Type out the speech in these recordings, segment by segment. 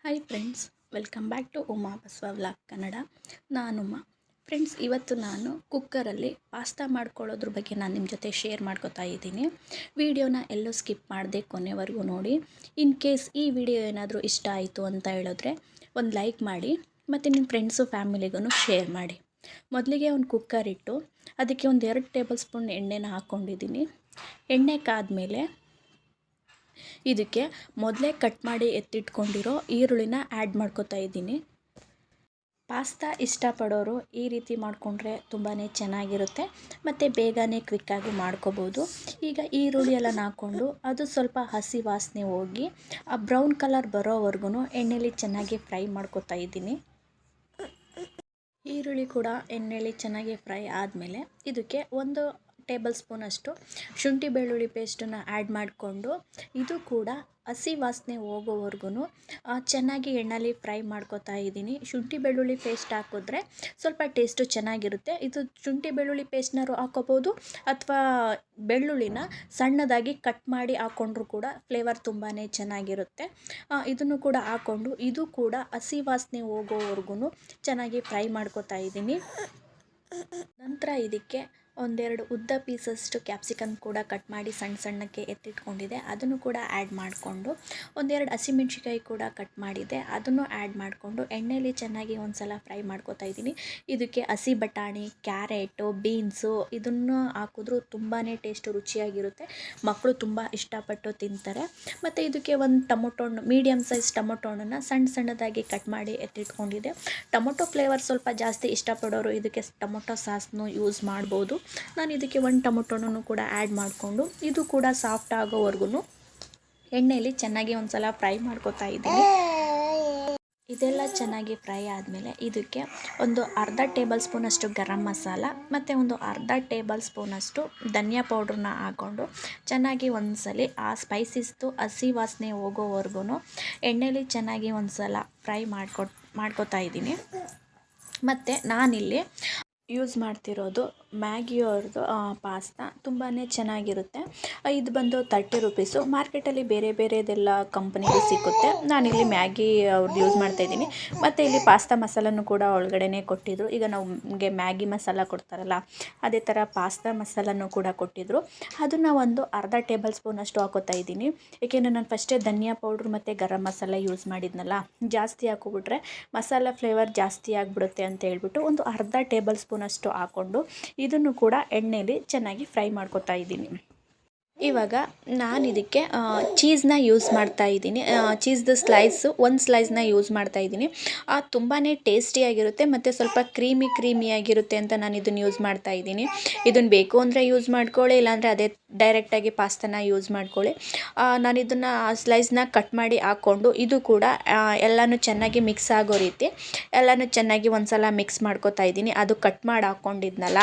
Hi friends, welcome back to Uma Basava vlog Kannada. ನಾನು Uma. Friends, ಇವತ್ತು ನಾನು ಕುಕ್ಕರಲ್ಲಿ ಪಾಸ್ತಾ ಮಾಡ್ಕೊಳ್ಳೋದ್ರ ಬಗ್ಗೆ ನಾನು ನಿಮ್ಮ ಜೊತೆ ಶೇರ್ ಮಾಡ್ಕೋತಾ ಇದ್ದೀನಿ. ವಿಡಿಯೋನ ಎಲ್ಲೂ ಸ್ಕಿಪ್ ಮಾಡದೆ ಕೊನೆವರೆಗೂ ನೋಡಿ. ಇನ್ ಕೇಸ್ ಈ ವಿಡಿಯೋ ಏನಾದರೂ ಇಷ್ಟ ಆಯಿತು ಅಂತ ಹೇಳಿದ್ರೆ ಒಂದು ಲೈಕ್ ಮಾಡಿ ಮತ್ತು ನಿಮ್ಮ ಫ್ರೆಂಡ್ಸು ಫ್ಯಾಮಿಲಿಗೂ ಶೇರ್ ಮಾಡಿ. ಮೊದಲಿಗೆ ಒಂದು ಕುಕ್ಕರ್ ಇಟ್ಟು ಅದಕ್ಕೆ ಒಂದು 2 ಟೇಬಲ್ ಸ್ಪೂನ್ ಎಣ್ಣೆನ ಹಾಕ್ಕೊಂಡಿದ್ದೀನಿ. ಎಣ್ಣೆ ಕಾದ್ಮೇಲೆ ಇದಕ್ಕೆ ಮೊದಲೇ ಕಟ್ ಮಾಡಿ ಎತ್ತಿಟ್ಕೊಂಡಿರೋ ಈರುಳ್ಳಿನ ಆ್ಯಡ್ ಮಾಡ್ಕೋತಾ ಇದ್ದೀನಿ. ಪಾಸ್ತಾ ಇಷ್ಟಪಡೋರು ಈ ರೀತಿ ಮಾಡಿಕೊಂಡ್ರೆ ತುಂಬಾ ಚೆನ್ನಾಗಿರುತ್ತೆ ಮತ್ತು ಬೇಗನೆ ಕ್ವಿಕ್ಕಾಗಿ ಮಾಡ್ಕೋಬೋದು. ಈಗ ಈರುಳ್ಳಿ ಎಲ್ಲ ಹಾಕ್ಕೊಂಡು ಅದು ಸ್ವಲ್ಪ ಹಸಿ ವಾಸನೆ ಹೋಗಿ ಆ ಬ್ರೌನ್ ಕಲರ್ ಬರೋವರೆಗೂ ಎಣ್ಣೆಲಿ ಚೆನ್ನಾಗಿ ಫ್ರೈ ಮಾಡ್ಕೋತಾ ಇದ್ದೀನಿ. ಈರುಳ್ಳಿ ಕೂಡ ಎಣ್ಣೆಲಿ ಚೆನ್ನಾಗಿ ಫ್ರೈ ಆದಮೇಲೆ ಇದಕ್ಕೆ 1 ಟೇಬಲ್ ಸ್ಪೂನಷ್ಟು ಶುಂಠಿ ಬೆಳ್ಳುಳ್ಳಿ ಪೇಸ್ಟನ್ನು ಆ್ಯಡ್ ಮಾಡಿಕೊಂಡು ಇದು ಕೂಡ ಹಸಿ ವಾಸನೆ ಹೋಗೋವರೆಗೂ ಚೆನ್ನಾಗಿ ಎಣ್ಣೆಲಿ ಫ್ರೈ ಮಾಡ್ಕೋತಾ ಇದ್ದೀನಿ. ಶುಂಠಿ ಬೆಳ್ಳುಳ್ಳಿ ಪೇಸ್ಟ್ ಹಾಕಿದ್ರೆ ಸ್ವಲ್ಪ ಟೇಸ್ಟು ಚೆನ್ನಾಗಿರುತ್ತೆ. ಇದು ಶುಂಠಿ ಬೆಳ್ಳುಳ್ಳಿ ಪೇಸ್ಟ್ನಾರು ಹಾಕೋಬೋದು ಅಥವಾ ಬೆಳ್ಳುಳ್ಳಿನ ಸಣ್ಣದಾಗಿ ಕಟ್ ಮಾಡಿ ಹಾಕ್ಕೊಂಡ್ರೂ ಕೂಡ ಫ್ಲೇವರ್ ತುಂಬಾ ಚೆನ್ನಾಗಿರುತ್ತೆ. ಇದನ್ನು ಕೂಡ ಹಾಕ್ಕೊಂಡು ಇದು ಕೂಡ ಹಸಿ ವಾಸನೆ ಹೋಗೋವರೆಗೂ ಚೆನ್ನಾಗಿ ಫ್ರೈ ಮಾಡ್ಕೋತಾ ಇದ್ದೀನಿ. ನಂತರ ಇದಕ್ಕೆ 1-2 ಉದ್ದ ಪೀಸಷ್ಟು ಕ್ಯಾಪ್ಸಿಕಮ್ ಕೂಡ ಕಟ್ ಮಾಡಿ ಸಣ್ಣಕ್ಕೆ ಎತ್ತಿಟ್ಕೊಂಡಿದೆ, ಅದನ್ನು ಕೂಡ ಆ್ಯಡ್ ಮಾಡಿಕೊಂಡು 1-2 ಹಸಿಮೆಣ್ಸಿಕಾಯಿ ಕೂಡ ಕಟ್ ಮಾಡಿದೆ, ಅದನ್ನು ಆ್ಯಡ್ ಮಾಡಿಕೊಂಡು ಎಣ್ಣೆಲಿ ಚೆನ್ನಾಗಿ ಒಂದು ಸಲ ಫ್ರೈ ಮಾಡ್ಕೋತಾ ಇದ್ದೀನಿ. ಇದಕ್ಕೆ ಹಸಿ ಬಟಾಣಿ, ಕ್ಯಾರೆಟು, ಬೀನ್ಸು ಇದನ್ನು ಹಾಕಿದ್ರೂ ತುಂಬಾ ಟೇಸ್ಟು ರುಚಿಯಾಗಿರುತ್ತೆ. ಮಕ್ಕಳು ತುಂಬ ಇಷ್ಟಪಟ್ಟು ತಿಂತಾರೆ. ಮತ್ತು ಇದಕ್ಕೆ ಒಂದು ಮೀಡಿಯಮ್ ಸೈಜ್ ಟೊಮೊಟೊ ಹಣ್ಣನ್ನು ಸಣ್ಣದಾಗಿ ಕಟ್ ಮಾಡಿ ಎತ್ತಿಟ್ಕೊಂಡಿದೆ. ಟೊಮೊಟೊ ಫ್ಲೇವರ್ ಸ್ವಲ್ಪ ಜಾಸ್ತಿ ಇಷ್ಟಪಡೋರು ಇದಕ್ಕೆ ಟೊಮೊಟೊ ಸಾಸ್ನು ಯೂಸ್ ಮಾಡ್ಬೋದು. ನಾನು ಇದಕ್ಕೆ 1 ಟೊಮೊಟೊನೂ ಕೂಡ ಆ್ಯಡ್ ಮಾಡಿಕೊಂಡು ಇದು ಕೂಡ ಸಾಫ್ಟ್ ಆಗೋವರೆಗೂ ಎಣ್ಣೆಯಲ್ಲಿ ಚೆನ್ನಾಗಿ ಒಂದು ಸಲ ಫ್ರೈ ಮಾಡ್ಕೋತಾ ಇದ್ದೀನಿ. ಇದೆಲ್ಲ ಚೆನ್ನಾಗಿ ಫ್ರೈ ಆದಮೇಲೆ ಇದಕ್ಕೆ ಒಂದು ಅರ್ಧ ಟೇಬಲ್ ಸ್ಪೂನಷ್ಟು ಗರಂ ಮಸಾಲ ಮತ್ತು ಒಂದು ಅರ್ಧ ಟೇಬಲ್ ಸ್ಪೂನಷ್ಟು ಧನಿಯಾ ಪೌಡ್ರನ್ನ ಹಾಕ್ಕೊಂಡು ಚೆನ್ನಾಗಿ ಒಂದ್ಸಲಿ ಆ ಸ್ಪೈಸಸ್ದು ಹಸಿ ವಾಸನೆ ಹೋಗೋವರೆಗೂ ಎಣ್ಣೆಲಿ ಚೆನ್ನಾಗಿ ಒಂದು ಸಲ ಫ್ರೈ ಮಾಡ್ಕೋತಾ ಇದ್ದೀನಿ. ಮತ್ತು ನಾನಿಲ್ಲಿ ಯೂಸ್ ಮಾಡ್ತಿರೋದು ಮ್ಯಾಗಿಯವ್ರದ್ದು ಪಾಸ್ತಾ ತುಂಬಾ ಚೆನ್ನಾಗಿರುತ್ತೆ. ಇದು ಬಂದು 30 ರುಪೀಸು. ಮಾರ್ಕೆಟಲ್ಲಿ ಬೇರೆದೆಲ್ಲ ಕಂಪ್ನಿಗೆ ಸಿಗುತ್ತೆ. ನಾನಿಲ್ಲಿ ಮ್ಯಾಗಿ ಅವ್ರದ್ದು ಯೂಸ್ ಮಾಡ್ತಾಯಿದ್ದೀನಿ. ಮತ್ತು ಇಲ್ಲಿ ಪಾಸ್ತಾ ಮಸಾಲನೂ ಕೂಡ ಒಳಗಡೆ ಕೊಟ್ಟಿದ್ದರು. ಈಗ ನಮಗೆ ಮ್ಯಾಗಿ ಮಸಾಲ ಕೊಡ್ತಾರಲ್ಲ ಅದೇ ಥರ ಪಾಸ್ತಾ ಮಸಾಲನೂ ಕೂಡ ಕೊಟ್ಟಿದ್ದರು. ಅದನ್ನು ಒಂದು ಅರ್ಧ ಟೇಬಲ್ ಸ್ಪೂನಷ್ಟು ಹಾಕೋತಾ ಇದ್ದೀನಿ. ಏಕೆಂದರೆ ನಾನು ಫಸ್ಟೇ ಧನಿಯಾ ಪೌಡ್ರ್ ಮತ್ತು ಗರಂ ಮಸಾಲ ಯೂಸ್ ಮಾಡಿದ್ನಲ್ಲ, ಜಾಸ್ತಿ ಹಾಕೋಬಿಟ್ರೆ ಮಸಾಲ ಫ್ಲೇವರ್ ಜಾಸ್ತಿ ಆಗಿಬಿಡುತ್ತೆ ಅಂತ ಹೇಳ್ಬಿಟ್ಟು ಒಂದು ಅರ್ಧ ಟೇಬಲ್ ಸ್ಪೂನಷ್ಟು ಹಾಕ್ಕೊಂಡು ಇದನ್ನು ಕೂಡ ಎಣ್ಣೆಲಿ ಚೆನ್ನಾಗಿ ಫ್ರೈ ಮಾಡ್ಕೋತಾ ಇದ್ದೀನಿ. ಇವಾಗ ನಾನು ಇದಕ್ಕೆ ಚೀಸ್ನ ಯೂಸ್ ಮಾಡ್ತಾ ಇದ್ದೀನಿ. ಚೀಸ್ದು ಒಂದು ಸ್ಲೈಸ್ನ ಯೂಸ್ ಮಾಡ್ತಾ ಇದ್ದೀನಿ. ತುಂಬಾ ಟೇಸ್ಟಿಯಾಗಿರುತ್ತೆ ಮತ್ತು ಸ್ವಲ್ಪ ಕ್ರೀಮಿಯಾಗಿರುತ್ತೆ ಅಂತ ನಾನು ಇದನ್ನು ಯೂಸ್ ಮಾಡ್ತಾ ಇದ್ದೀನಿ. ಇದನ್ನು ಬೇಕು ಅಂದರೆ ಯೂಸ್ ಮಾಡ್ಕೊಳ್ಳಿ, ಇಲ್ಲಾಂದರೆ ಅದೇ ಡೈರೆಕ್ಟಾಗಿ ಪಾಸ್ತಾನ ಯೂಸ್ ಮಾಡ್ಕೊಳ್ಳಿ. ನಾನು ಇದನ್ನು ಸ್ಲೈಸ್ನ ಕಟ್ ಮಾಡಿ ಹಾಕ್ಕೊಂಡು ಇದು ಕೂಡ ಎಲ್ಲನೂ ಚೆನ್ನಾಗಿ ಮಿಕ್ಸ್ ಆಗೋ ರೀತಿ ಎಲ್ಲನೂ ಚೆನ್ನಾಗಿ ಒಂದು ಸಲ ಮಿಕ್ಸ್ ಮಾಡ್ಕೋತಾ ಇದ್ದೀನಿ. ಅದು ಕಟ್ ಮಾಡಿ ಹಾಕ್ಕೊಂಡಿದ್ನಲ್ಲ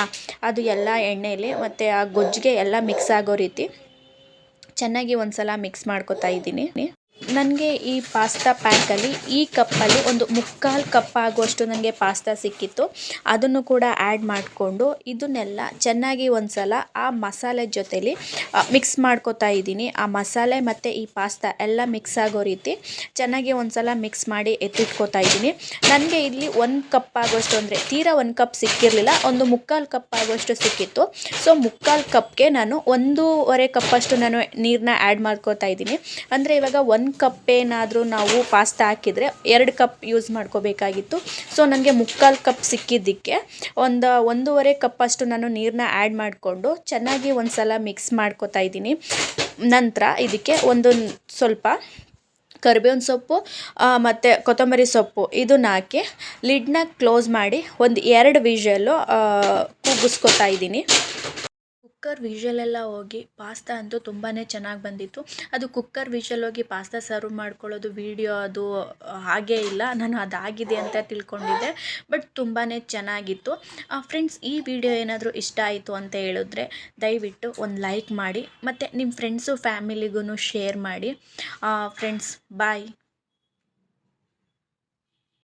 ಅದು ಎಲ್ಲ ಎಣ್ಣೆಲಿ ಮತ್ತು ಆ ಗೊಜ್ಜಿಗೆ ಎಲ್ಲ ಮಿಕ್ಸ್ ಆಗೋ ರೀತಿ ಚೆನ್ನಾಗಿ ಒಂದು ಸಲ ಮಿಕ್ಸ್ ಮಾಡ್ಕೋತಾ ಇದ್ದೀನಿ. ನನಗೆ ಈ ಪಾಸ್ತಾ ಪ್ಯಾಕಲ್ಲಿ ಈ ಕಪ್ಪಲ್ಲಿ ಒಂದು 3/4 ಕಪ್ ಆಗುವಷ್ಟು ನನಗೆ ಪಾಸ್ತಾ ಸಿಕ್ಕಿತ್ತು. ಅದನ್ನು ಕೂಡ ಆ್ಯಡ್ ಮಾಡಿಕೊಂಡು ಇದನ್ನೆಲ್ಲ ಚೆನ್ನಾಗಿ ಒಂದು ಸಲ ಆ ಮಸಾಲೆ ಜೊತೆಲಿ ಮಿಕ್ಸ್ ಮಾಡ್ಕೋತಾ ಇದ್ದೀನಿ. ಆ ಮಸಾಲೆ ಮತ್ತು ಈ ಪಾಸ್ತಾ ಎಲ್ಲ ಮಿಕ್ಸ್ ಆಗೋ ರೀತಿ ಚೆನ್ನಾಗಿ ಒಂದು ಸಲ ಮಿಕ್ಸ್ ಮಾಡಿ ಎತ್ತಿಟ್ಕೋತಾ ಇದ್ದೀನಿ. ನನಗೆ ಇಲ್ಲಿ 1 ಕಪ್ ಆಗೋಷ್ಟು ಅಂದರೆ ತೀರಾ 1 ಕಪ್ ಸಿಕ್ಕಿರಲಿಲ್ಲ, ಒಂದು 3/4 ಕಪ್ ಆಗೋಷ್ಟು ಸಿಕ್ಕಿತ್ತು. ಸೊ 3/4 ಕಪ್ಗೆ ನಾನು 1.5 ಕಪ್ಪಷ್ಟು ನಾನು ನೀರನ್ನ ಆ್ಯಡ್ ಮಾಡ್ಕೋತಾ ಇದ್ದೀನಿ. ಅಂದರೆ ಇವಾಗ 1 ಕಪ್ ಏನಾದರೂ ನಾವು ಪಾಸ್ತಾ ಹಾಕಿದರೆ 2 ಕಪ್ ಯೂಸ್ ಮಾಡ್ಕೋಬೇಕಾಗಿತ್ತು. ಸೊ ನನಗೆ 3/4 ಕಪ್ ಸಿಕ್ಕಿದ್ದಕ್ಕೆ 1.5 ಕಪ್ಪಷ್ಟು ನಾನು ನೀರನ್ನ ಆ್ಯಡ್ ಮಾಡಿಕೊಂಡು ಚೆನ್ನಾಗಿ ಒಂದು ಸಲ ಮಿಕ್ಸ್ ಮಾಡ್ಕೋತಾ ಇದ್ದೀನಿ. ನಂತರ ಇದಕ್ಕೆ ಒಂದು ಸ್ವಲ್ಪ ಕರಿಬೇವಿನ ಸೊಪ್ಪು ಮತ್ತು ಕೊತ್ತಂಬರಿ ಸೊಪ್ಪು ಇದನ್ನ ಹಾಕಿ ಲಿಡ್ನ ಕ್ಲೋಸ್ ಮಾಡಿ ಒಂದು 2 ವಿಷಲು ಕೂಗಿಸ್ಕೊತಾ ಇದ್ದೀನಿ. ಕುಕ್ಕರ್ ವಿಷಲೆಲ್ಲ ಹೋಗಿ ಪಾಸ್ತಾ ಅಂತೂ ತುಂಬಾ ಚೆನ್ನಾಗಿ ಬಂದಿತ್ತು. ಅದು ಕುಕ್ಕರ್ ವಿಷಲ್ ಹೋಗಿ ಪಾಸ್ತಾ ಸರ್ವ್ ಮಾಡ್ಕೊಳ್ಳೋದು ವಿಡಿಯೋ ಅದು ಹಾಗೇ ಇಲ್ಲ, ನಾನು ಅದಾಗಿದೆ ಅಂತ ತಿಳ್ಕೊಂಡಿದ್ದೆ. ಬಟ್ ತುಂಬಾ ಚೆನ್ನಾಗಿತ್ತು. ಫ್ರೆಂಡ್ಸ್, ಈ ವಿಡಿಯೋ ಏನಾದರೂ ಇಷ್ಟ ಆಯಿತು ಅಂತ ಹೇಳಿದ್ರೆ ದಯವಿಟ್ಟು ಒಂದು ಲೈಕ್ ಮಾಡಿ ಮತ್ತು ನಿಮ್ಮ ಫ್ರೆಂಡ್ಸು ಫ್ಯಾಮಿಲಿಗೂ ಶೇರ್ ಮಾಡಿ. ಫ್ರೆಂಡ್ಸ್, ಬಾಯ್.